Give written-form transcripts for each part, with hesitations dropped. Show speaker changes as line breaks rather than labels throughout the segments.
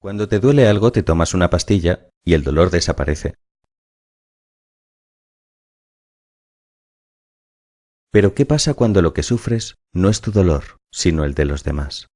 Cuando te duele algo te tomas una pastilla y el dolor desaparece. Pero ¿qué pasa cuando lo que sufres no es tu dolor, sino el de los demás?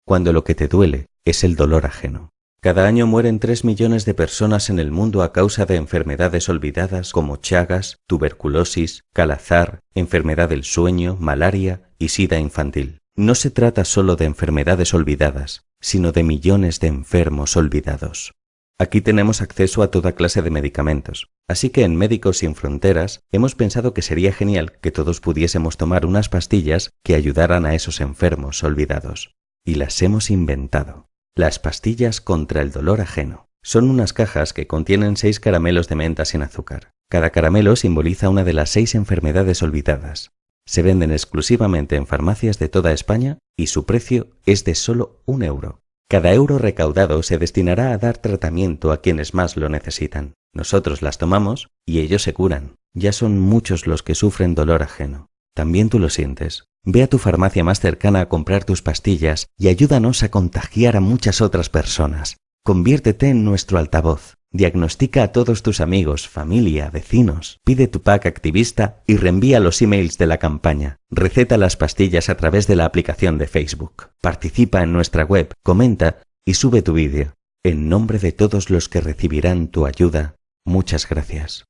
Cuando lo que te duele es el dolor ajeno. Cada año mueren 3 millones de personas en el mundo a causa de enfermedades olvidadas como Chagas, tuberculosis, calazar, enfermedad del sueño, malaria y sida infantil. No se trata solo de enfermedades olvidadas, sino de millones de enfermos olvidados. Aquí tenemos acceso a toda clase de medicamentos, así que en Médicos Sin Fronteras hemos pensado que sería genial que todos pudiésemos tomar unas pastillas que ayudaran a esos enfermos olvidados. Y las hemos inventado. Las pastillas contra el dolor ajeno. Son unas cajas que contienen 6 caramelos de menta sin azúcar. Cada caramelo simboliza una de las 6 enfermedades olvidadas. Se venden exclusivamente en farmacias de toda España y su precio es de solo 1 euro. Cada euro recaudado se destinará a dar tratamiento a quienes más lo necesitan. Nosotros las tomamos y ellos se curan. Ya son muchos los que sufren dolor ajeno. También tú lo sientes. Ve a tu farmacia más cercana a comprar tus pastillas y ayúdanos a contagiar a muchas otras personas. Conviértete en nuestro altavoz. Diagnostica a todos tus amigos, familia, vecinos. Pide tu pack activista y reenvía los emails de la campaña. Receta las pastillas a través de la aplicación de Facebook. Participa en nuestra web, comenta y sube tu vídeo. En nombre de todos los que recibirán tu ayuda, muchas gracias.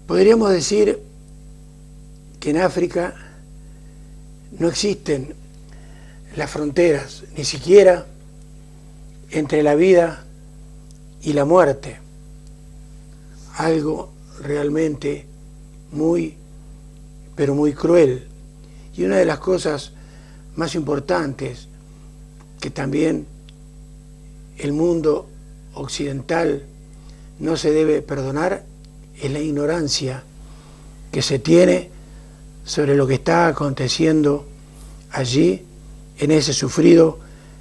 Podríamos decir que en África no existen las fronteras, ni siquiera entre la vida y la muerte. Algo realmente muy, pero muy cruel. Y una de las cosas más importantes que también el mundo occidental no se debe perdonar es la ignorancia que se tiene sobre lo que está aconteciendo allí en ese sufrido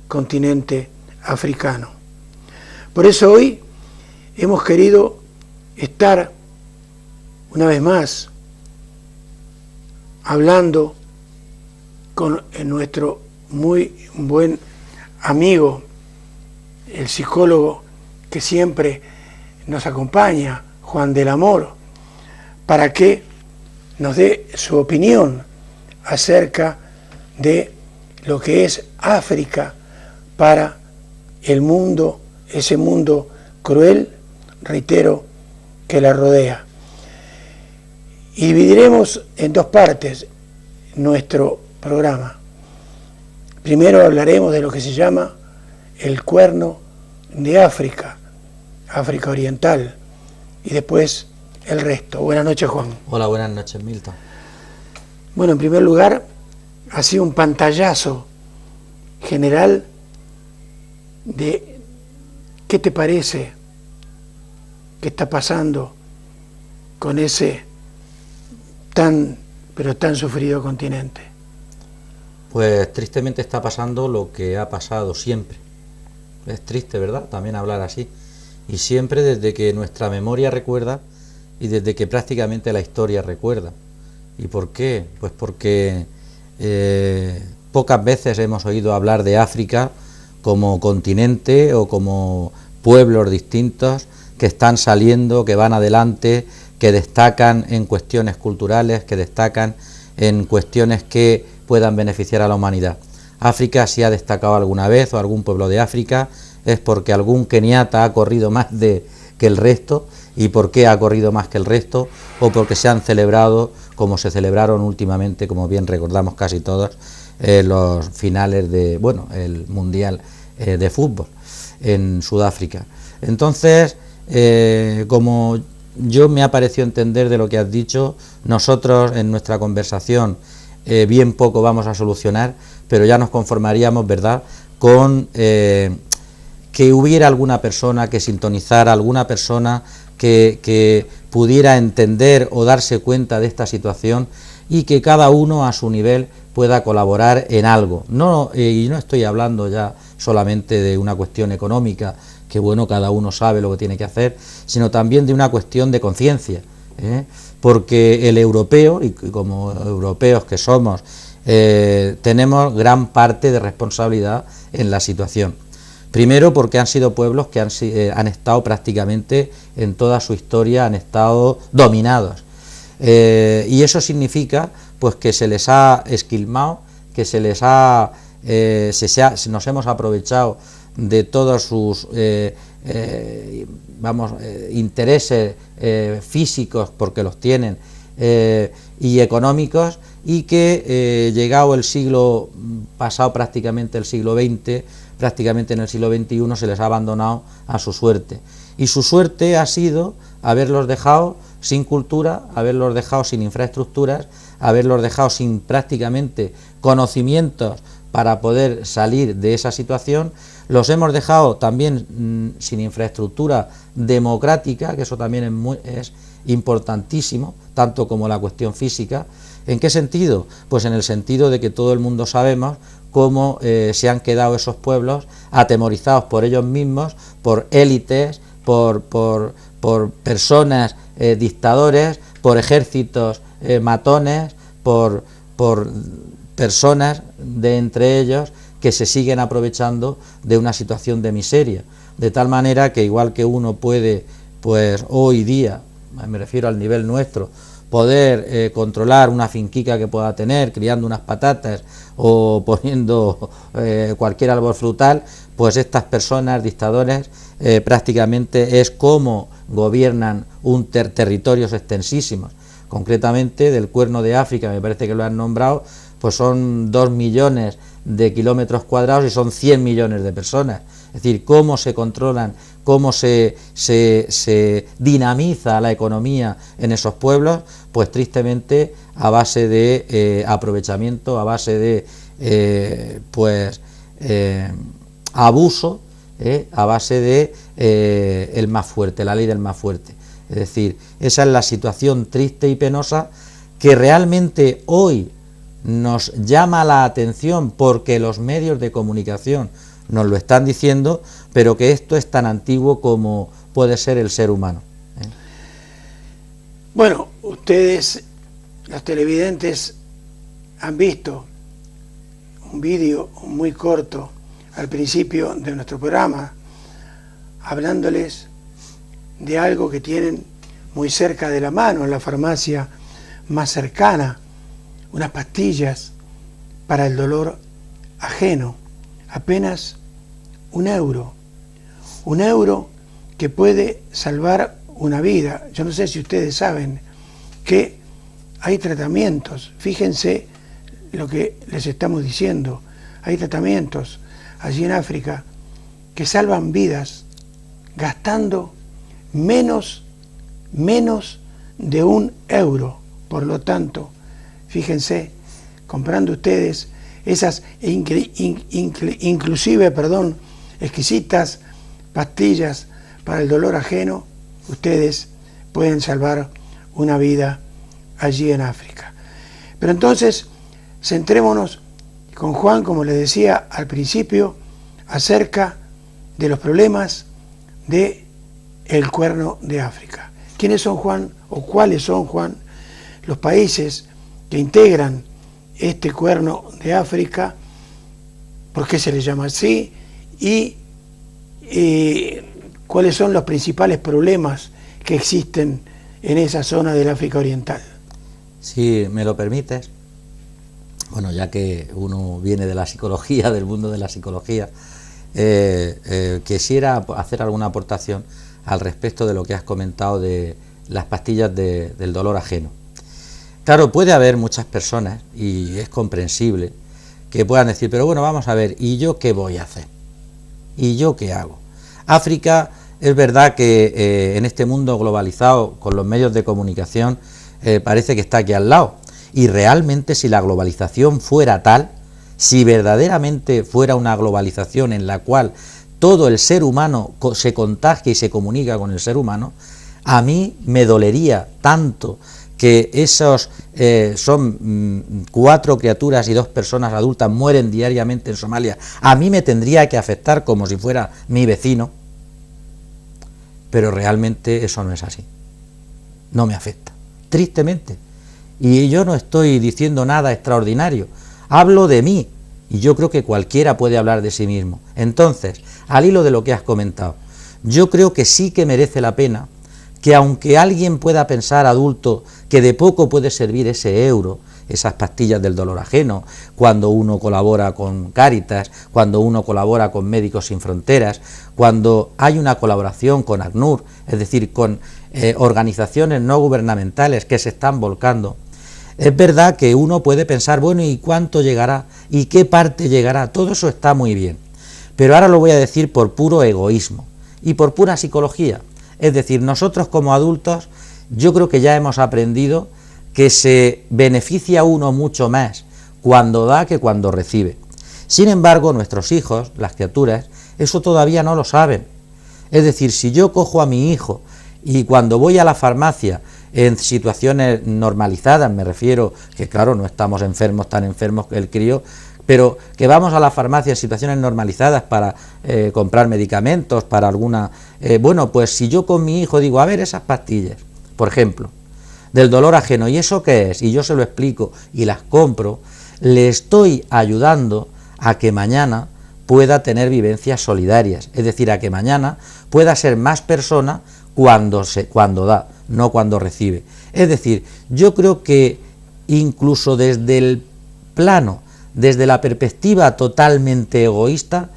continente africano. Por eso hoy hemos querido estar una vez más hablando con nuestro muy buen amigo, el psicólogo que siempre nos acompaña, Juan del Amor, para que nos dé su opinión acerca de lo que es África para el mundo, ese mundo cruel, reitero, que la rodea. Y dividiremos en 2 partes nuestro programa. Primero hablaremos de lo que se llama el Cuerno de África, África Oriental, y después el resto. Buenas noches, Juan.
Hola, buenas noches, Milton.
Bueno, en primer lugar, ha sido un pantallazo general de qué te parece que está pasando con ese tan, pero tan sufrido continente.
Pues tristemente está pasando lo que ha pasado siempre. Es triste, ¿verdad? También hablar así. Y siempre desde que nuestra memoria recuerda y desde que prácticamente la historia recuerda. ¿Y por qué? Pues porque pocas veces hemos oído hablar de África como continente o como pueblos distintos que están saliendo, que van adelante, que destacan en cuestiones culturales, que destacan en cuestiones que puedan beneficiar a la humanidad. África, si ha destacado alguna vez, o algún pueblo de África, es porque algún keniata ha corrido más que el resto. ¿Y por qué ha corrido más que el resto? O porque se han celebrado, como se celebraron últimamente, como bien recordamos casi todos, los finales de, el Mundial de Fútbol en Sudáfrica. Entonces, como yo me ha parecido entender de lo que has dicho, nosotros en nuestra conversación bien poco vamos a solucionar, pero ya nos conformaríamos, ¿verdad?, con que hubiera alguna persona que sintonizara, alguna persona que pudiera entender o darse cuenta de esta situación y que cada uno a su nivel pueda colaborar en algo. Y no estoy hablando ya solamente de una cuestión económica, que bueno, cada uno sabe lo que tiene que hacer, sino también de una cuestión de conciencia, porque el europeo, y como europeos que somos, tenemos gran parte de responsabilidad en la situación. Primero porque han sido pueblos que han estado prácticamente en toda su historia, han estado dominados. Y eso significa pues que se les ha esquilmado, que nos hemos aprovechado de todos sus intereses físicos, porque los tienen, y económicos, y que llegado el siglo pasado, prácticamente el siglo XX, prácticamente en el siglo XXI, se les ha abandonado a su suerte. Y su suerte ha sido haberlos dejado sin cultura, haberlos dejado sin infraestructuras, haberlos dejado sin prácticamente conocimientos para poder salir de esa situación. Los hemos dejado también sin infraestructura democrática, que eso también es importantísimo, tanto como la cuestión física. ¿En qué sentido? Pues en el sentido de que todo el mundo sabemos cómo se han quedado esos pueblos atemorizados por ellos mismos, por élites, por personas dictadores, por ejércitos matones, por personas de entre ellos que se siguen aprovechando de una situación de miseria, de tal manera que igual que uno puede, pues hoy día, me refiero al nivel nuestro, poder controlar una finquica que pueda tener, criando unas patatas o poniendo cualquier árbol frutal, pues estas personas, dictadores, prácticamente es como gobiernan territorios extensísimos. Concretamente del Cuerno de África, me parece que lo han nombrado, pues son 2 millones de kilómetros cuadrados y son 100 millones de personas. Es decir, cómo se controlan, cómo se dinamiza la economía en esos pueblos, pues tristemente a base de aprovechamiento, a base de abuso, a base de el más fuerte, la ley del más fuerte. Es decir, esa es la situación triste y penosa que realmente hoy nos llama la atención porque los medios de comunicación nos lo están diciendo, pero que esto es tan antiguo como puede ser el ser humano.
Bueno, ustedes, los televidentes, han visto un vídeo muy corto al principio de nuestro programa, hablándoles de algo que tienen muy cerca de la mano, en la farmacia más cercana, unas pastillas para el dolor ajeno, apenas €1, €1 que puede salvar una vida. Yo no sé si ustedes saben que hay tratamientos, fíjense lo que les estamos diciendo, hay tratamientos allí en África que salvan vidas gastando menos de €1. Por lo tanto, fíjense, comprando ustedes esas inclusive exquisitas pastillas para el dolor ajeno, ustedes pueden salvar una vida allí en África. Pero entonces, centrémonos con Juan, como les decía al principio, acerca de los problemas de el Cuerno de África. ¿Quiénes son, Juan, o cuáles son, Juan, los países que integran este Cuerno de África? ¿Por qué se les llama así? Y ¿cuáles son los principales problemas que existen en esa zona del África Oriental?
Si me lo permites, bueno, ya que uno viene de la psicología, del mundo de la psicología, quisiera hacer alguna aportación al respecto de lo que has comentado de las pastillas del dolor ajeno. Claro, puede haber muchas personas, y es comprensible, que puedan decir, pero bueno, vamos a ver, ¿y yo qué voy a hacer? ¿Y yo qué hago? África, es verdad que en este mundo globalizado, con los medios de comunicación, parece que está aquí al lado, y realmente si la globalización fuera tal, si verdaderamente fuera una globalización en la cual todo el ser humano se contagia y se comunica con el ser humano, a mí me dolería tanto que esos son 4 criaturas y 2 personas adultas mueren diariamente en Somalia, a mí me tendría que afectar como si fuera mi vecino, pero realmente eso no es así, no me afecta, tristemente, y yo no estoy diciendo nada extraordinario, hablo de mí, Y yo creo que cualquiera puede hablar de sí mismo. Entonces, al hilo de lo que has comentado, yo creo que sí que merece la pena que, aunque alguien pueda pensar, adulto, que de poco puede servir ese euro, esas pastillas del dolor ajeno, cuando uno colabora con Cáritas, cuando uno colabora con Médicos Sin Fronteras, cuando hay una colaboración con ACNUR, es decir, con organizaciones no gubernamentales que se están volcando. Es verdad que uno puede pensar, bueno, ¿y cuánto llegará? ¿Y qué parte llegará? Todo eso está muy bien. Pero ahora lo voy a decir por puro egoísmo y por pura psicología. Es decir, nosotros como adultos, yo creo que ya hemos aprendido que se beneficia uno mucho más cuando da que cuando recibe. Sin embargo, nuestros hijos, las criaturas, eso todavía no lo saben. Es decir, si yo cojo a mi hijo y cuando voy a la farmacia en situaciones normalizadas, me refiero que claro, no estamos enfermos, tan enfermos que el crío, pero que vamos a la farmacia en situaciones normalizadas para comprar medicamentos, para alguna... bueno, pues si yo con mi hijo digo, a ver esas pastillas, por ejemplo, del dolor ajeno, ¿y eso qué es? Y yo se lo explico y las compro, le estoy ayudando a que mañana pueda tener vivencias solidarias, es decir, a que mañana pueda ser más persona cuando da, no cuando recibe. Es decir, yo creo que incluso desde el plano, desde la perspectiva totalmente egoísta,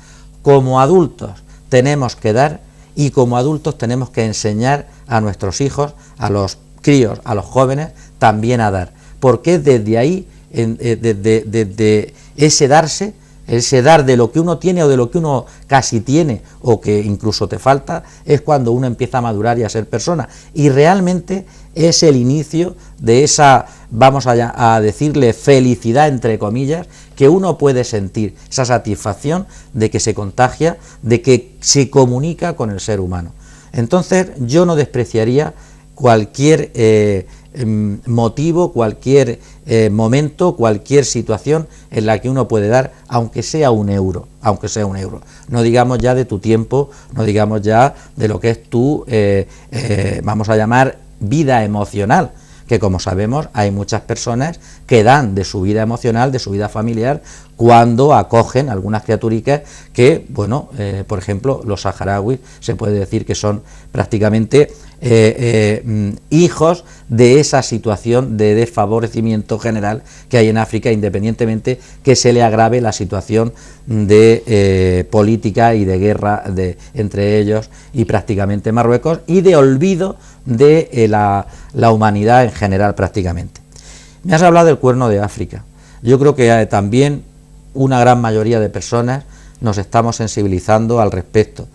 como adultos tenemos que dar y como adultos tenemos que enseñar a nuestros hijos, a los críos, a los jóvenes, también a dar. Porque desde ahí, desde ese darse, ese dar de lo que uno tiene o de lo que uno casi tiene o que incluso te falta, es cuando uno empieza a madurar y a ser persona. Y realmente es el inicio de esa, vamos a decirle, felicidad, entre comillas, que uno puede sentir, esa satisfacción de que se contagia, de que se comunica con el ser humano. Entonces yo no despreciaría cualquier motivo, cualquier momento, cualquier situación en la que uno puede dar, aunque sea un euro, no digamos ya de tu tiempo, no digamos ya de lo que es tu, vamos a llamar, vida emocional, que como sabemos hay muchas personas que dan de su vida emocional, de su vida familiar, cuando acogen algunas criaturicas que, bueno, por ejemplo, los saharauis se puede decir que son prácticamente hijos de esa situación de desfavorecimiento general que hay en África, independientemente que se le agrave la situación de política y de guerra entre ellos y prácticamente Marruecos, y de olvido de la humanidad en general prácticamente. Me has hablado del Cuerno de África. Yo creo que también una gran mayoría de personas nos estamos sensibilizando al respecto.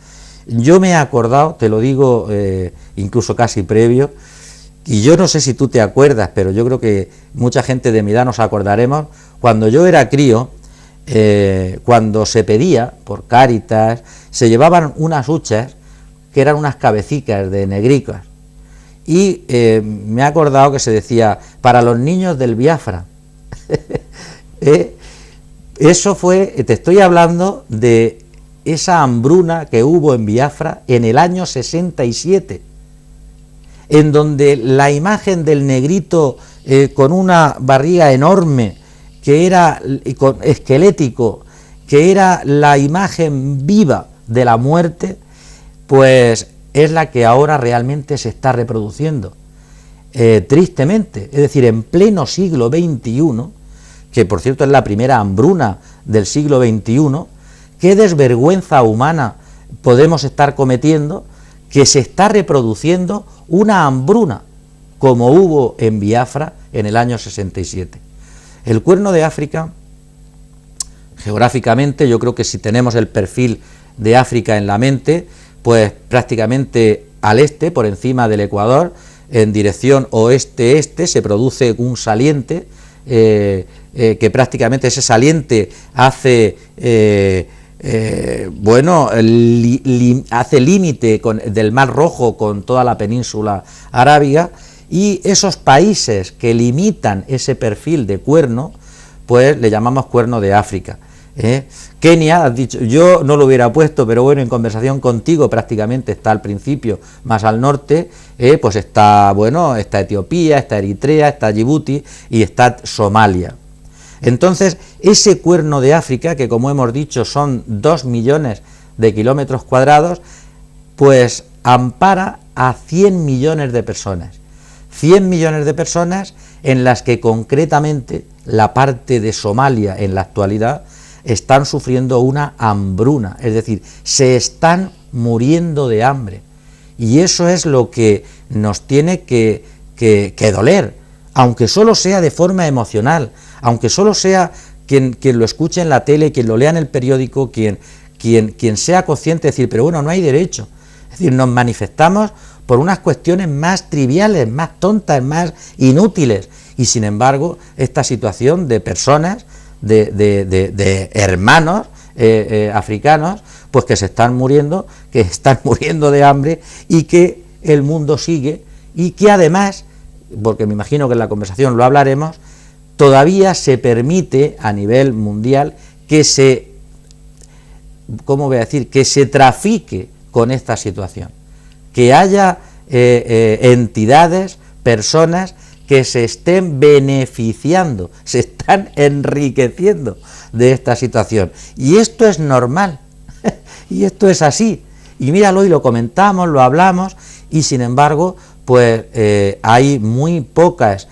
Yo me he acordado, te lo digo incluso casi previo, y yo no sé si tú te acuerdas, pero yo creo que mucha gente de mi edad nos acordaremos, cuando yo era crío, cuando se pedía por Cáritas, se llevaban unas huchas que eran unas cabecicas de negricas, y me he acordado que se decía, para los niños del Biafra. Eso fue, te estoy hablando de esa hambruna que hubo en Biafra en el año 67, en donde la imagen del negrito con una barriga enorme, que era esquelético, que era la imagen viva de la muerte, pues es la que ahora realmente se está reproduciendo, tristemente, es decir, en pleno siglo XXI, que por cierto es la primera hambruna del siglo XXI, qué desvergüenza humana podemos estar cometiendo, que se está reproduciendo una hambruna como hubo en Biafra en el año 67. El Cuerno de África, geográficamente, yo creo que si tenemos el perfil de África en la mente, pues prácticamente al este, por encima del Ecuador, en dirección oeste-este, se produce un saliente, que prácticamente ese saliente hace hace límite del Mar Rojo con toda la península arábiga, y esos países que limitan ese perfil de cuerno, pues le llamamos Cuerno de África. Kenia, has dicho, yo no lo hubiera puesto, pero bueno, en conversación contigo prácticamente está al principio, más al norte, pues está Etiopía, está Eritrea, está Djibouti y está Somalia. Entonces, ese cuerno de África, que como hemos dicho son 2 millones de kilómetros cuadrados, pues ampara a 100 millones de personas. 100 millones de personas en las que concretamente la parte de Somalia en la actualidad están sufriendo una hambruna, es decir, se están muriendo de hambre. Y eso es lo que nos tiene que doler, aunque solo sea de forma emocional, aunque solo sea quien lo escuche en la tele, quien lo lea en el periódico, quien sea consciente de decir, pero bueno, no hay derecho. Es decir, nos manifestamos por unas cuestiones más triviales, más tontas, más inútiles, y sin embargo, esta situación de personas, de hermanos africanos, pues que se están muriendo, que están muriendo de hambre, y que el mundo sigue, y que además, porque me imagino que en la conversación lo hablaremos, todavía se permite a nivel mundial que se, ¿cómo voy a decir?, que se trafique con esta situación, que haya entidades, personas que se estén beneficiando, se están enriqueciendo de esta situación. Y esto es normal, y esto es así. Y míralo, y lo comentamos, lo hablamos, y sin embargo, pues hay muy pocas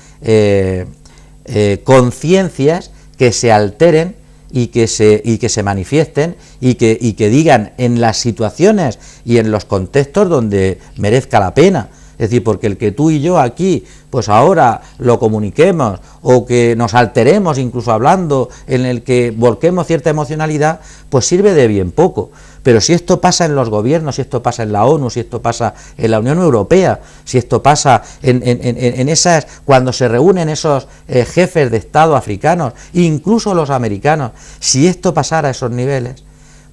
conciencias que se alteren y que se manifiesten y que digan en las situaciones y en los contextos donde merezca la pena. Es decir, porque el que tú y yo aquí, pues ahora lo comuniquemos, o que nos alteremos incluso hablando, en el que volquemos cierta emocionalidad, pues sirve de bien poco. Pero si esto pasa en los gobiernos, si esto pasa en la ONU, si esto pasa en la Unión Europea, si esto pasa en esas, cuando se reúnen esos jefes de Estado africanos, incluso los americanos, si esto pasara a esos niveles,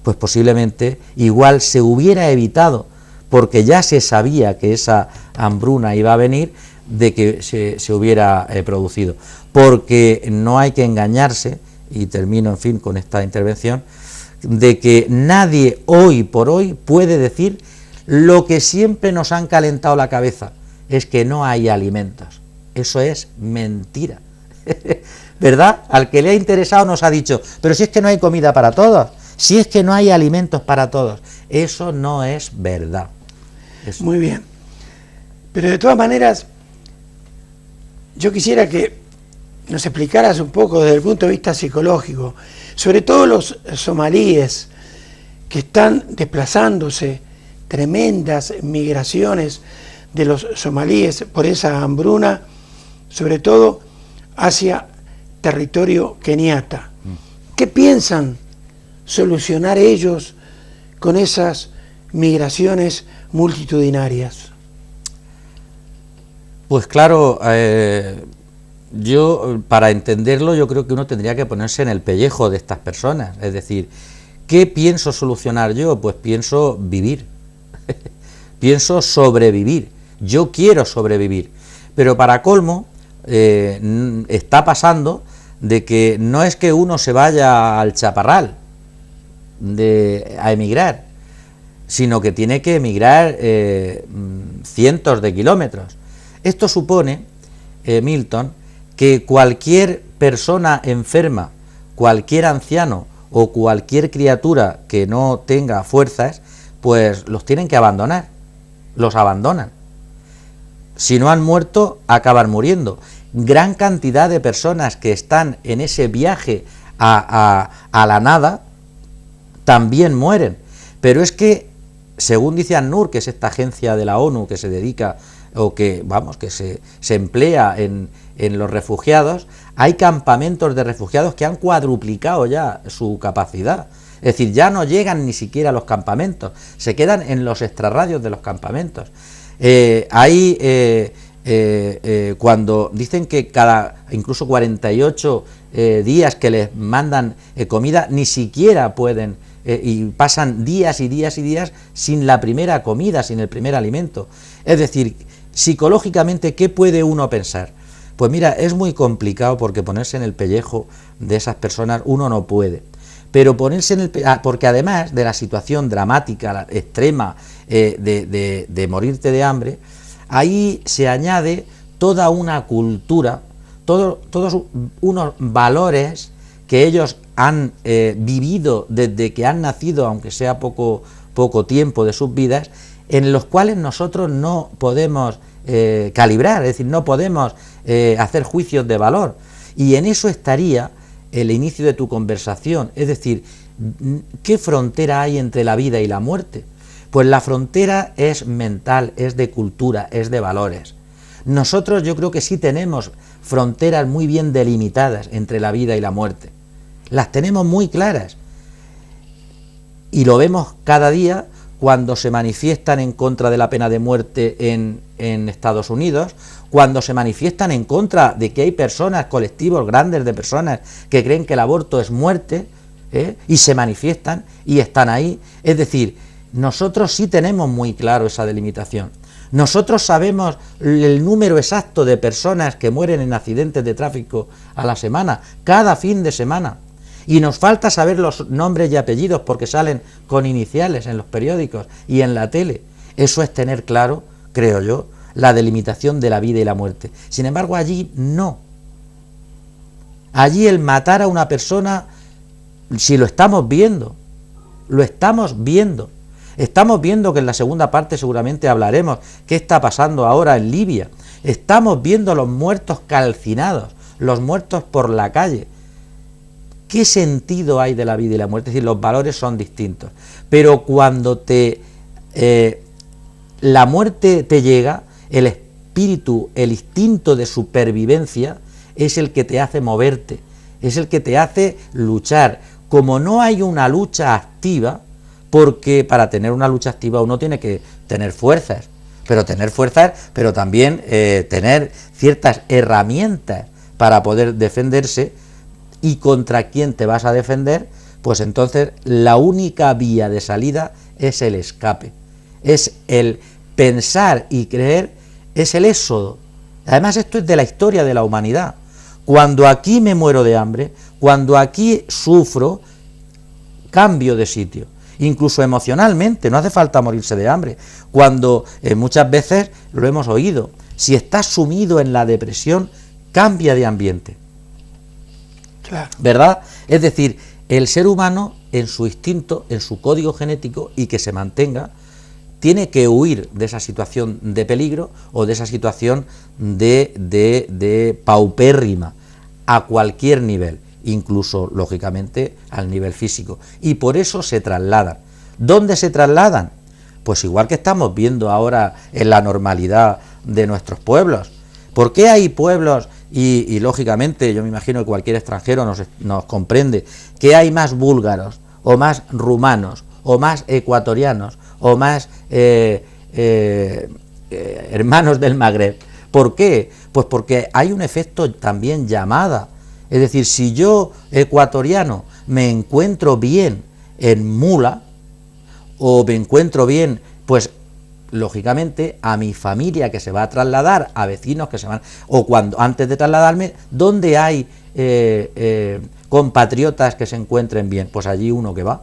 pues posiblemente igual se hubiera evitado, porque ya se sabía que esa hambruna iba a venir, de que se hubiera producido. Porque no hay que engañarse, y termino en fin con esta intervención, de que nadie hoy por hoy puede decir lo que siempre nos han calentado la cabeza, es que no hay alimentos. Eso es mentira, ¿verdad? Al que le ha interesado nos ha dicho, pero si es que no hay comida para todos, si es que no hay alimentos para todos. Eso no es verdad. Eso.
Muy bien, pero de todas maneras yo quisiera que nos explicaras un poco desde el punto de vista psicológico, sobre todo los somalíes que están desplazándose, tremendas migraciones de los somalíes por esa hambruna, sobre todo hacia territorio keniata. ¿Qué piensan solucionar ellos con esas migraciones multitudinarias?
Pues claro, yo para entenderlo yo creo que uno tendría que ponerse en el pellejo de estas personas, es decir, ¿qué pienso solucionar yo? Pues pienso vivir, pienso sobrevivir, yo quiero sobrevivir, pero para colmo está pasando de que no es que uno se vaya al chaparral a emigrar, sino que tiene que emigrar cientos de kilómetros. Esto supone, Milton, que cualquier persona enferma, cualquier anciano o cualquier criatura que no tenga fuerzas, pues los tienen que abandonar, los abandonan. Si no han muerto, acaban muriendo. Gran cantidad de personas que están en ese viaje a la nada también mueren. Pero es que, según dice ACNUR, que es esta agencia de la ONU que se dedica, o que, vamos, que se emplea en los refugiados, hay campamentos de refugiados que han cuadruplicado ya su capacidad. Es decir, ya no llegan ni siquiera a los campamentos, se quedan en los extrarradios de los campamentos. Cuando dicen que cada incluso 48 días que les mandan comida, ni siquiera pueden, y pasan días y días y días sin la primera comida, sin el primer alimento. Es decir, psicológicamente, ¿qué puede uno pensar? Pues mira, es muy complicado, porque ponerse en el pellejo de esas personas uno no puede. Pero ponerse en porque además de la situación dramática, la extrema, de morirte de hambre, ahí se añade toda una cultura todos unos valores que ellos han vivido desde que han nacido, aunque sea poco tiempo de sus vidas, en los cuales nosotros no podemos calibrar, es decir, no podemos hacer juicios de valor. Y en eso estaría el inicio de tu conversación, es decir, ¿qué frontera hay entre la vida y la muerte? Pues la frontera es mental, es de cultura, es de valores. Nosotros yo creo que sí tenemos fronteras muy bien delimitadas entre la vida y la muerte. Las tenemos muy claras. Y lo vemos cada día cuando se manifiestan en contra de la pena de muerte en Estados Unidos, cuando se manifiestan en contra de que hay personas, colectivos grandes de personas que creen que el aborto es muerte, y se manifiestan y están ahí. Es decir, nosotros sí tenemos muy claro esa delimitación. Nosotros sabemos el número exacto de personas que mueren en accidentes de tráfico a la semana, cada fin de semana. Y nos falta saber los nombres y apellidos porque salen con iniciales en los periódicos y en la tele. Eso es tener claro, creo yo, la delimitación de la vida y la muerte. Sin embargo, allí no. Allí el matar a una persona, si lo estamos viendo, lo estamos viendo. Estamos viendo que en la segunda parte seguramente hablaremos qué está pasando ahora en Libia. Estamos viendo los muertos calcinados, los muertos por la calle. ¿Qué sentido hay de la vida y la muerte? Es decir, los valores son distintos. Pero cuando la muerte te llega, el espíritu, el instinto de supervivencia es el que te hace moverte, es el que te hace luchar. Como no hay una lucha activa, porque para tener una lucha activa uno tiene que tener fuerzas, pero también tener ciertas herramientas para poder defenderse. ¿Y contra quién te vas a defender? Pues entonces la única vía de salida es el escape, es el pensar y creer, es el éxodo. Además, esto es de la historia de la humanidad. Cuando aquí me muero de hambre, cuando aquí sufro, cambio de sitio. Incluso emocionalmente, no hace falta morirse de hambre. Cuando muchas veces lo hemos oído, si estás sumido en la depresión, cambia de ambiente. Claro. ¿Verdad? Es decir, el ser humano en su instinto, en su código genético, y que se mantenga, tiene que huir de esa situación de peligro o de esa situación de paupérrima a cualquier nivel, incluso, lógicamente, al nivel físico. Y por eso se trasladan. ¿Dónde se trasladan? Pues igual que estamos viendo ahora en la normalidad de nuestros pueblos. ¿Por qué hay pueblos, y lógicamente yo me imagino que cualquier extranjero nos comprende, que hay más búlgaros, o más rumanos, o más ecuatorianos, o más hermanos del Magreb? ¿Por qué? Pues porque hay un efecto también llamada. Es decir, si yo, ecuatoriano, me encuentro bien en Mula, o me encuentro bien, pues lógicamente a mi familia que se va a trasladar, a vecinos que se van, o cuando antes de trasladarme, ¿dónde hay compatriotas que se encuentren bien? Pues allí uno que va.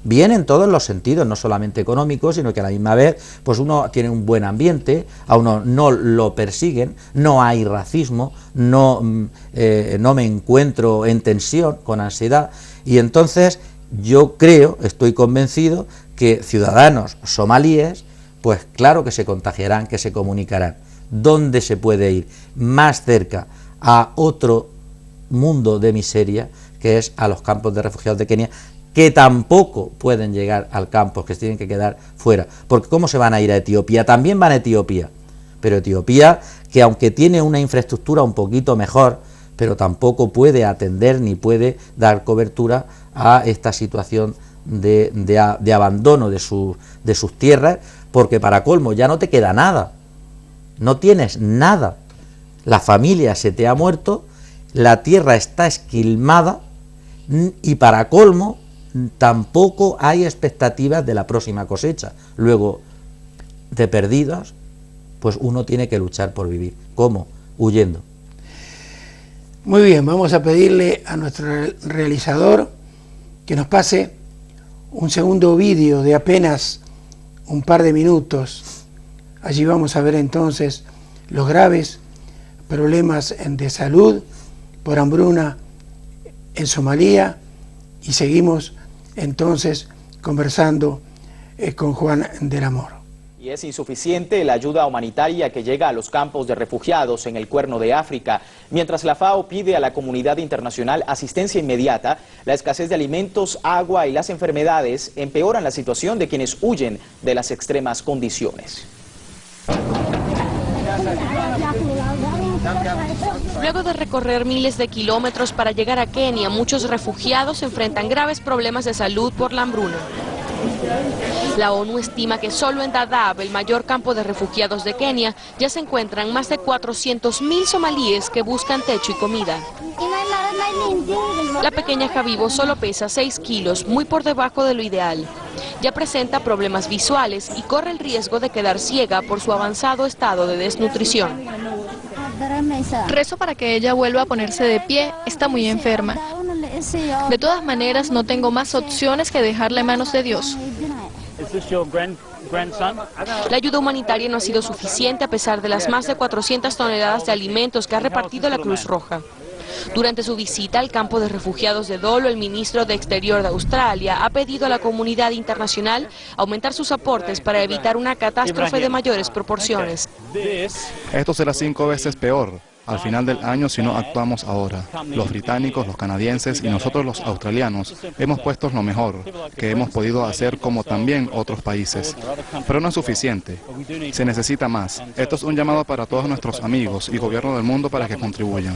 Bien en todos los sentidos, no solamente económicos, sino que a la misma vez pues uno tiene un buen ambiente, a uno no lo persiguen, no hay racismo, no me encuentro en tensión, con ansiedad, y entonces yo creo, estoy convencido, que ciudadanos somalíes, pues claro que se contagiarán, que se comunicarán. ¿Dónde se puede ir? Más cerca a otro mundo de miseria, que es a los campos de refugiados de Kenia, que tampoco pueden llegar al campo, que se tienen que quedar fuera. Porque ¿cómo se van a ir a Etiopía? También van a Etiopía, pero Etiopía, que aunque tiene una infraestructura un poquito mejor, pero tampoco puede atender ni puede dar cobertura a esta situación de abandono de sus tierras, porque para colmo ya no te queda nada, no tienes nada, la familia se te ha muerto, la tierra está esquilmada, y para colmo tampoco hay expectativas de la próxima cosecha. Luego, de perdidos, pues uno tiene que luchar por vivir. ¿Cómo? Huyendo.
Muy bien, vamos a pedirle a nuestro realizador que nos pase un segundo vídeo de apenas un par de minutos. Allí vamos a ver entonces los graves problemas de salud por hambruna en Somalia, y seguimos entonces conversando con Juan del Amor.
Y es insuficiente la ayuda humanitaria que llega a los campos de refugiados en el Cuerno de África. Mientras la FAO pide a la comunidad internacional asistencia inmediata, la escasez de alimentos, agua y las enfermedades empeoran la situación de quienes huyen de las extremas condiciones.
Luego de recorrer miles de kilómetros para llegar a Kenia, muchos refugiados enfrentan graves problemas de salud por la hambruna. La ONU estima que solo en Dadaab, el mayor campo de refugiados de Kenia, ya se encuentran más de 400.000 somalíes que buscan techo y comida. La pequeña Habibo solo pesa 6 kilos, muy por debajo de lo ideal. Ya presenta problemas visuales y corre el riesgo de quedar ciega por su avanzado estado de desnutrición.
Rezo para que ella vuelva a ponerse de pie, está muy enferma. De todas maneras, no tengo más opciones que dejarla en manos de Dios.
La ayuda humanitaria no ha sido suficiente a pesar de las más de 400 toneladas de alimentos que ha repartido la Cruz Roja. Durante su visita al campo de refugiados de Dolo, el ministro de Exterior de Australia ha pedido a la comunidad internacional aumentar sus aportes para evitar una catástrofe de mayores proporciones.
Esto será 5 veces peor al final del año si no actuamos ahora. Los británicos, los canadienses y nosotros los australianos hemos puesto lo mejor que hemos podido hacer, como también otros países. Pero no es suficiente. Se necesita más. Esto es un llamado para todos nuestros amigos y gobiernos del mundo para que contribuyan.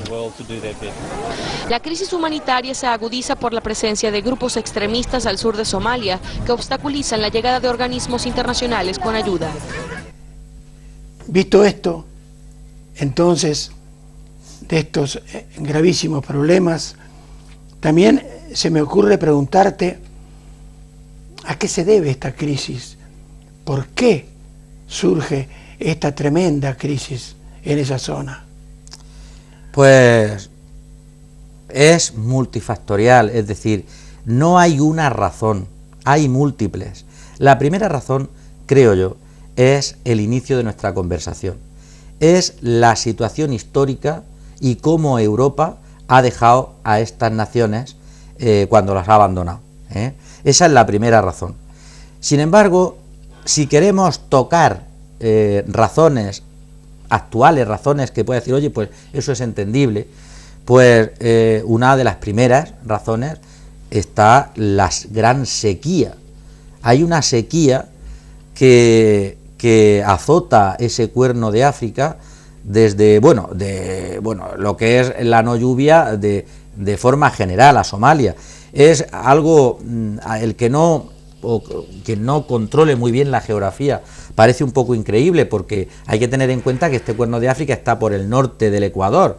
La crisis humanitaria se agudiza por la presencia de grupos extremistas al sur de Somalia que obstaculizan la llegada de organismos internacionales con ayuda.
Visto esto, entonces, de estos gravísimos problemas, también se me ocurre preguntarte a qué se debe esta crisis, por qué surge esta tremenda crisis en esa zona.
Pues es multifactorial, es decir, no hay una razón, hay múltiples. La primera razón, creo yo, es el inicio de nuestra conversación. Es la situación histórica y cómo Europa ha dejado a estas naciones cuando las ha abandonado. Esa es la primera razón. Sin embargo, si queremos tocar razones actuales, razones que puede decir, oye, pues eso es entendible, pues una de las primeras razones está la gran sequía. Hay una sequía que azota ese Cuerno de África desde, lo que es la no lluvia de forma general a Somalia. Es algo, el que no controle muy bien la geografía parece un poco increíble, porque hay que tener en cuenta que este Cuerno de África está por el norte del Ecuador.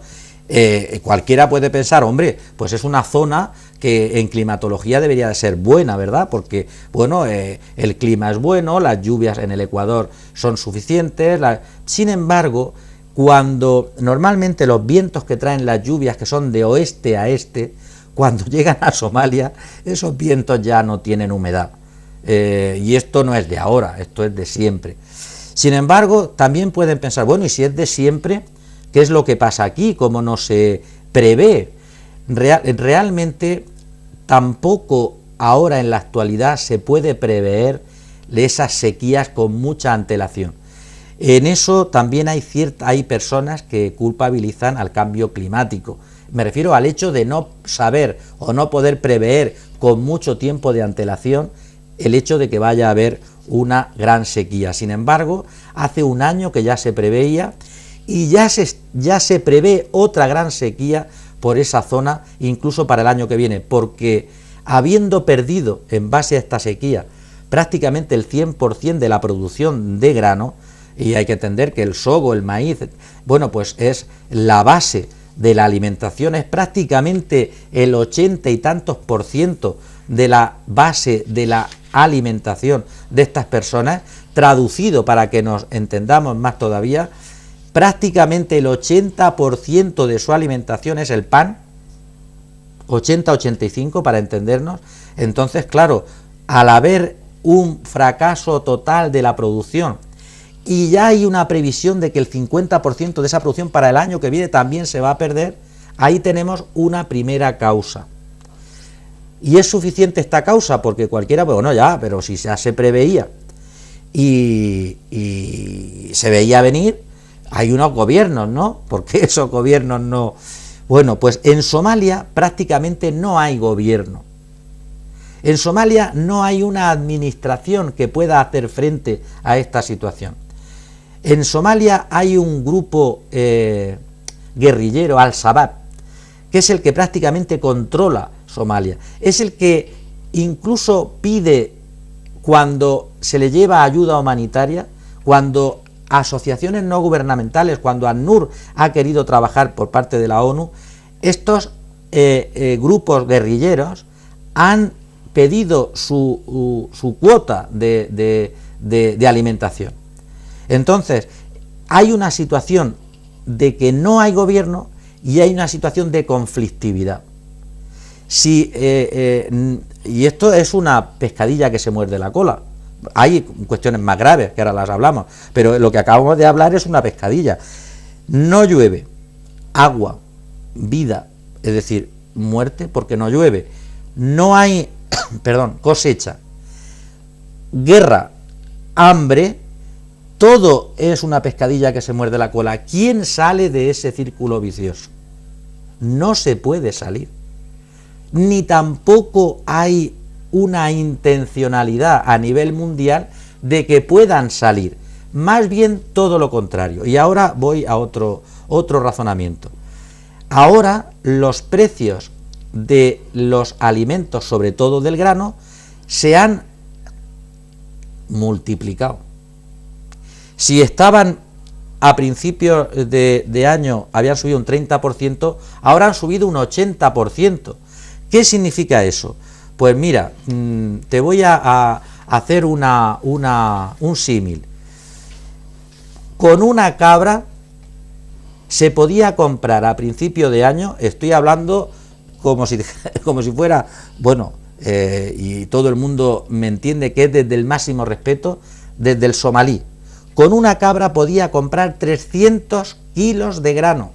Cualquiera puede pensar, hombre, pues es una zona que en climatología debería de ser buena, ¿verdad? Porque, el clima es bueno, las lluvias en el Ecuador son suficientes. Sin embargo, cuando normalmente los vientos que traen las lluvias, que son de oeste a este, cuando llegan a Somalia, esos vientos ya no tienen humedad. Y esto no es de ahora, esto es de siempre. Sin embargo, también pueden pensar, bueno, y si es de siempre, ¿qué es lo que pasa aquí? ¿Cómo no se prevé? Realmente tampoco ahora en la actualidad se puede prever esas sequías con mucha antelación. En eso también hay personas que culpabilizan al cambio climático. Me refiero al hecho de no saber o no poder prever con mucho tiempo de antelación el hecho de que vaya a haber una gran sequía. Sin embargo, hace un año que ya se preveía, y ya se prevé otra gran sequía por esa zona, incluso para el año que viene, porque habiendo perdido en base a esta sequía prácticamente el 100% de la producción de grano, y hay que entender que el sorgo, el maíz, pues es la base de la alimentación, es prácticamente el 80 y tantos % de la base de la alimentación de estas personas. Traducido para que nos entendamos más todavía, prácticamente el 80% de su alimentación es el pan, 80-85 para entendernos. Entonces, claro, al haber un fracaso total de la producción y ya hay una previsión de que el 50% de esa producción para el año que viene también se va a perder, ahí tenemos una primera causa. ¿Y es suficiente esta causa? Porque cualquiera, bueno, ya, pero si ya se preveía y se veía venir, hay unos gobiernos, ¿no? ¿Por qué esos gobiernos no? Bueno, pues en Somalia prácticamente no hay gobierno. En Somalia no hay una administración que pueda hacer frente a esta situación. En Somalia hay un grupo guerrillero, Al-Shabaab, que es el que prácticamente controla Somalia. Es el que incluso pide, cuando se le lleva ayuda humanitaria, cuando asociaciones no gubernamentales, cuando ACNUR ha querido trabajar por parte de la ONU, estos grupos guerrilleros han pedido su cuota de alimentación. Entonces, hay una situación de que no hay gobierno y hay una situación de conflictividad. Y esto es una pescadilla que se muerde la cola. Hay cuestiones más graves, que ahora las hablamos, pero lo que acabamos de hablar es una pescadilla. No llueve, agua, vida, es decir, muerte porque no llueve. No hay, cosecha, guerra, hambre, todo es una pescadilla que se muerde la cola. ¿Quién sale de ese círculo vicioso? No se puede salir. Ni tampoco hay una intencionalidad a nivel mundial de que puedan salir. Más bien todo lo contrario. Y ahora voy a otro razonamiento. Ahora los precios de los alimentos, sobre todo del grano, se han multiplicado. Si estaban a principios de año, habían subido un 30%, ahora han subido un 80%. ¿Qué significa eso? Pues mira, te voy a hacer un símil. Con una cabra se podía comprar a principio de año, estoy hablando como si fuera, bueno, y todo el mundo me entiende que es desde el máximo respeto, desde el somalí. Con una cabra podía comprar 300 kilos de grano.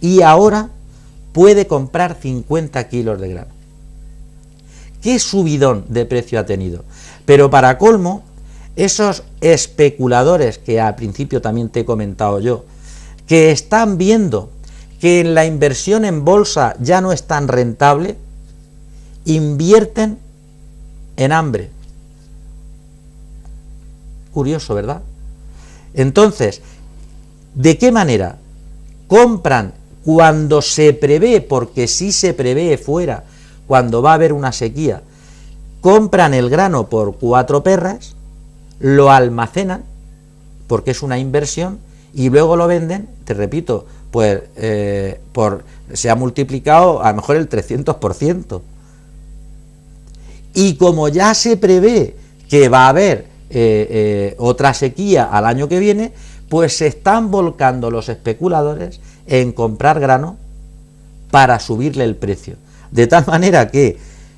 Y ahora puede comprar 50 kilos de grano. ¿Qué subidón de precio ha tenido? Pero para colmo, esos especuladores que al principio también te he comentado yo, que están viendo que en la inversión en bolsa ya no es tan rentable, invierten en hambre. Curioso, ¿verdad? Entonces, ¿de qué manera compran cuando se prevé, porque sí se prevé fuera, cuando va a haber una sequía, compran el grano por 4 perras, lo almacenan, porque es una inversión, y luego lo venden, te repito, pues se ha multiplicado a lo mejor el 300%. Y como ya se prevé que va a haber otra sequía al año que viene, pues se están volcando los especuladores en comprar grano para subirle el precio. De tal manera que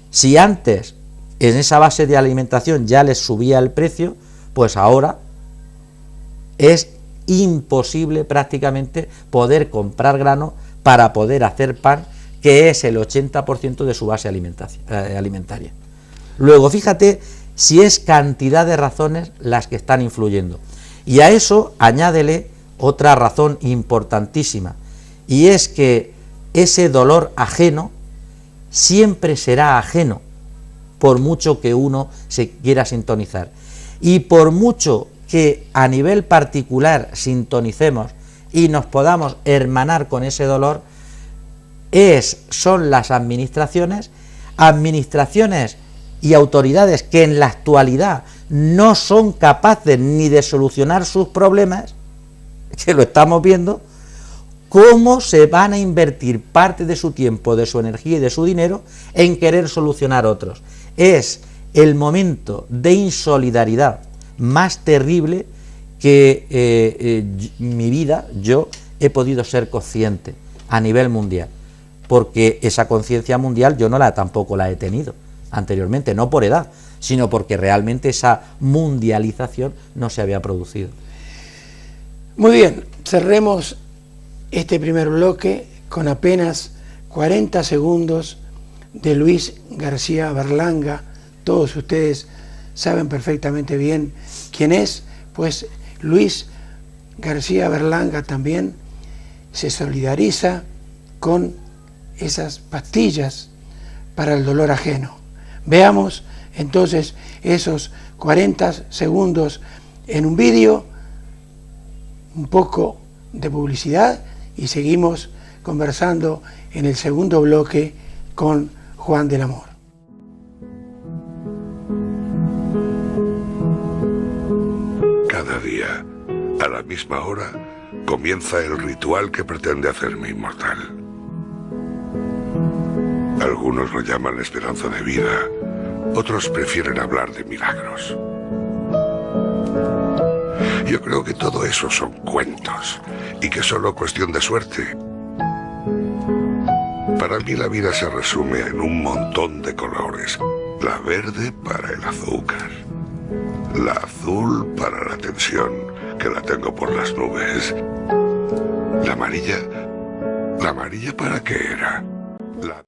si antes en esa base de alimentación ya les subía el precio, pues ahora es imposible prácticamente poder comprar grano para poder hacer pan, que es el 80% de su base alimentaria. Luego, fíjate si es cantidad de razones las que están influyendo. Y a eso añádele otra razón importantísima, y es que ese dolor ajeno siempre será ajeno, por mucho que uno se quiera sintonizar. Y por mucho que a nivel particular sintonicemos y nos podamos hermanar con ese dolor, son las administraciones y autoridades que en la actualidad no son capaces ni de solucionar sus problemas, que lo estamos viendo, cómo se van a invertir parte de su tiempo, de su energía y de su dinero en querer solucionar otros. Es el momento de insolidaridad más terrible que mi vida yo he podido ser consciente a nivel mundial, porque esa conciencia mundial yo tampoco la he tenido anteriormente, no por edad, sino porque realmente esa mundialización no se había producido.
Muy bien, cerremos este primer bloque con apenas 40 segundos de Luis García Berlanga. Todos ustedes saben perfectamente bien quién es, pues Luis García Berlanga también se solidariza con esas pastillas para el dolor ajeno. Veamos entonces esos 40 segundos en un vídeo, un poco de publicidad y seguimos conversando en el segundo bloque con Juan del Amor.
Cada día, a la misma hora, comienza el ritual que pretende hacerme inmortal. Algunos lo llaman esperanza de vida, otros prefieren hablar de milagros. Yo creo que todo eso son cuentos y que es solo cuestión de suerte. Para mí la vida se resume en un montón de colores. La verde para el azúcar, la azul para la tensión, que la tengo por las nubes. ¿La amarilla para qué era?